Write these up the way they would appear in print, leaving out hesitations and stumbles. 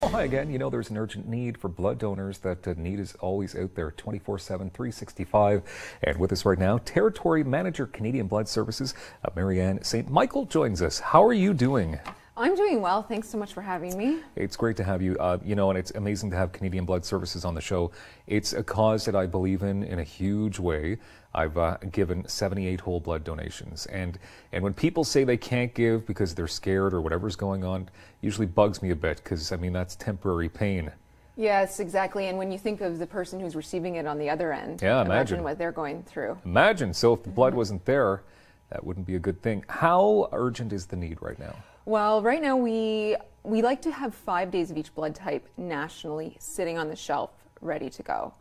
Hi again. You know, there's an urgent need for blood donors. That need is always out there 24/7, 365. And with us right now, Territory Manager, Canadian Blood Services, Marianne St. Michael joins us. How are you doing? I'm doing well. Thanks so much for having me. It's great to have you. You know, and it's amazing to have Canadian Blood Services on the show. It's a cause that I believe in a huge way. I've given 78 whole blood donations. And when people say they can't give because they're scared or whatever's going on, usually bugs me a bit because, I mean, that's temporary pain. Yes, exactly. And when you think of the person who's receiving it on the other end, yeah, imagine what they're going through. Imagine. So if the blood wasn't there, that wouldn't be a good thing. How urgent is the need right now? Well, right now we like to have 5 days of each blood type nationally sitting on the shelf ready to go.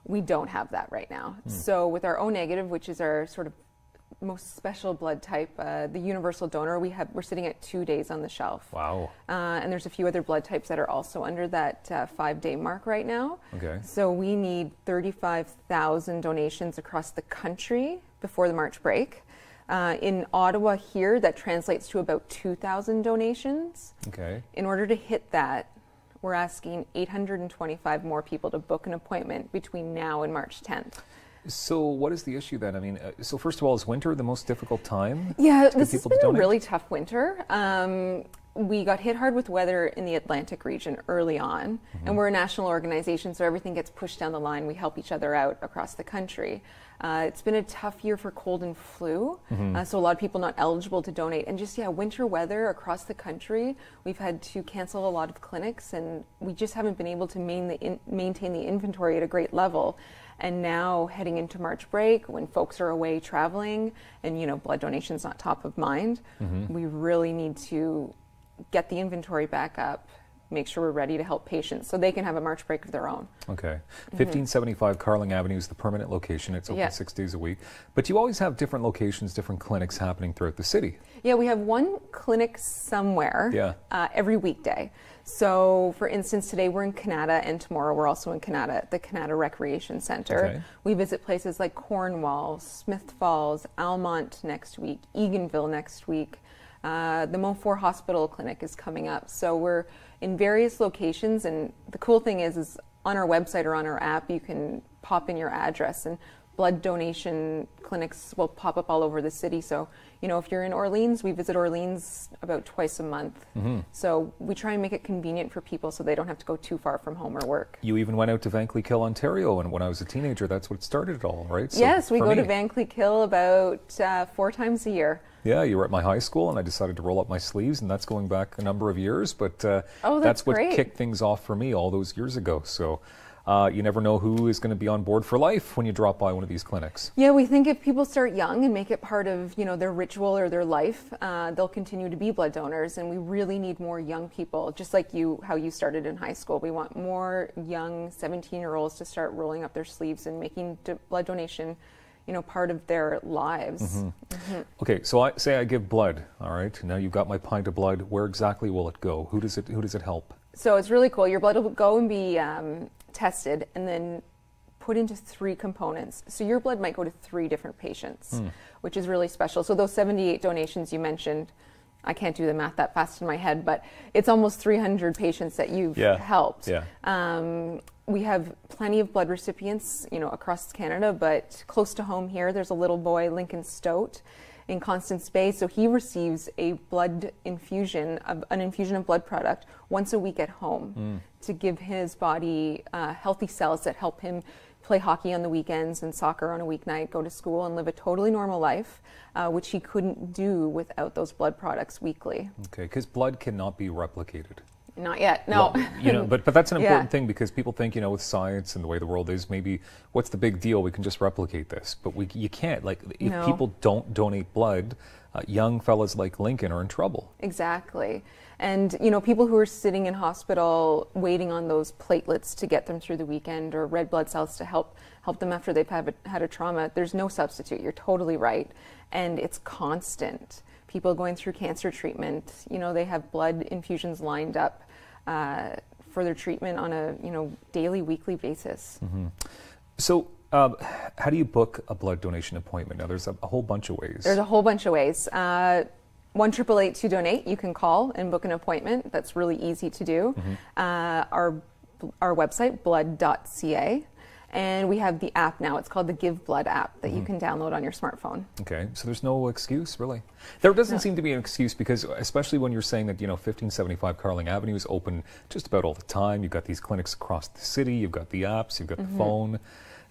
We don't have that right now. So with our O negative, which is our sort of most special blood type, the universal donor, we're sitting at 2 days on the shelf. Wow. And there's a few other blood types that are also under that 5-day mark right now. Okay. So we need 35,000 donations across the country before the March break. In Ottawa here, that translates to about 2,000 donations. Okay. In order to hit that, we're asking 825 more people to book an appointment between now and March 10th. So what is the issue then? I mean, so first of all, is winter the most difficult time? Yeah, this has been a really tough winter. We got hit hard with weather in the Atlantic region early on, and we're a national organization, so everything gets pushed down the line. We help each other out across the country. It's been a tough year for cold and flu, so a lot of people not eligible to donate. And just, winter weather across the country, we've had to cancel a lot of clinics, and we just haven't been able to maintain the inventory at a great level. And now heading into March break, when folks are away traveling and, blood donation's not top of mind, we really need to get the inventory back up, make sure we're ready to help patients so they can have a March break of their own. Okay. 1575 Carling Avenue is the permanent location. It's open 6 days a week. But you always have different locations, different clinics happening throughout the city. Yeah, we have one clinic somewhere every weekday. So, for instance, today we're in Canada, and tomorrow we're also in Canada at the Canada Recreation Centre. Okay. We visit places like Cornwall, Smith Falls, Almont next week, Eganville next week. The Montfort Hospital Clinic is coming up. So we're in various locations, and the cool thing is on our website or on our app, you can pop in your address, and blood donation clinics will pop up all over the city. So, if you're in Orleans, we visit Orleans about twice a month. So we try and make it convenient for people so they don't have to go too far from home or work. You even went out to Vankleek-Hill, Ontario, and when I was a teenager, that's what started it all, right? So yes, we go to Vankleek-Hill about 4 times a year. Yeah, you were at my high school, and I decided to roll up my sleeves, and that's going back a number of years. But that's what great. Kicked things off for me all those years ago. So you never know who is going to be on board for life when you drop by one of these clinics. Yeah, we think if people start young and make it part of their ritual or their life, they'll continue to be blood donors. And we really need more young people, just like how you started in high school. We want more young 17-year-olds to start rolling up their sleeves and making blood donation part of their lives. Okay, so I give blood, all right? Now you've got my pint of blood. Where exactly will it go? Who does it help? So it's really cool. Your blood will go and be tested and then put into 3 components. So your blood might go to 3 different patients, which is really special. So those 78 donations you mentioned, I can't do the math that fast in my head, but it's almost 300 patients that you've helped. Yeah. We have plenty of blood recipients, across Canada, but close to home here, there's a little boy, Lincoln Stote, in Constance Bay. So he receives an infusion of blood product once a week at home to give his body healthy cells that help him play hockey on the weekends and soccer on a weeknight, go to school and live a totally normal life, which he couldn't do without those blood products weekly. Okay, because blood cannot be replicated. Not yet, no. Well, but that's an important thing, because people think, with science and the way the world is, maybe what's the big deal? We can just replicate this. But you can't. Like, if people don't donate blood, young fellas like Lincoln are in trouble. Exactly. And, people who are sitting in hospital waiting on those platelets to get them through the weekend, or red blood cells to help them after they've had a trauma, there's no substitute. You're totally right. And it's constant. People going through cancer treatment, they have blood infusions lined up for their treatment on a daily, weekly basis. So how do you book a blood donation appointment? Now, there's a whole bunch of ways. There's a whole bunch of ways. 1-888-2 donate. You can call and book an appointment. That's really easy to do. Our website, blood.ca. And we have the app now. It's called the Give Blood app that you can download on your smartphone. Okay, so there's no excuse, really. There doesn't seem to be an excuse because, especially when you're saying that, 1575 Carling Avenue is open just about all the time. You've got these clinics across the city. You've got the apps. You've got the phone.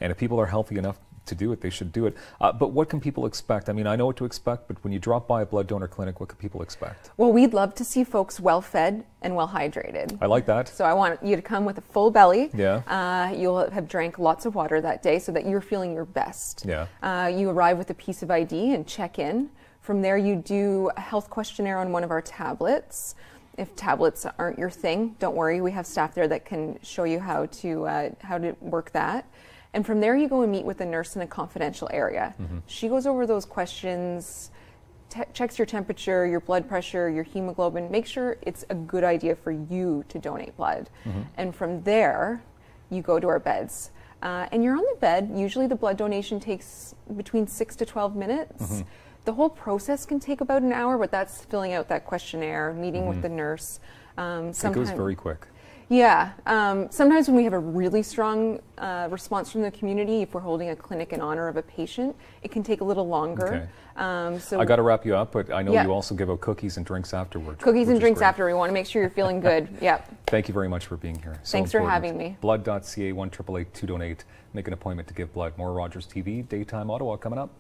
And if people are healthy enough to do it, they should do it. But what can people expect? I mean, I know what to expect, but when you drop by a blood donor clinic, what can people expect? Well, we'd love to see folks well fed and well hydrated. I like that. So I want you to come with a full belly. Yeah. You'll have drank lots of water that day so that you're feeling your best. Yeah. You arrive with a piece of ID and check in. From there, you do a health questionnaire on one of our tablets. If tablets aren't your thing, don't worry. We have staff there that can show you how to work that. And from there, you go and meet with a nurse in a confidential area. She goes over those questions, checks your temperature, your blood pressure, your hemoglobin, make sure it's a good idea for you to donate blood. And from there, you go to our beds. And you're on the bed. Usually the blood donation takes between 6 to 12 minutes. The whole process can take about an hour, but that's filling out that questionnaire, meeting with the nurse. It goes very quick. Yeah. Sometimes when we have a really strong response from the community, if we're holding a clinic in honor of a patient, it can take a little longer. So I got to wrap you up, but I know you also give out cookies and drinks afterwards. Cookies and drinks after. We want to make sure you're feeling good. Thank you very much for being here. Thanks for having me. Blood.ca, 1-888-2 donate. Make an appointment to give blood. More Rogers TV, Daytime Ottawa coming up.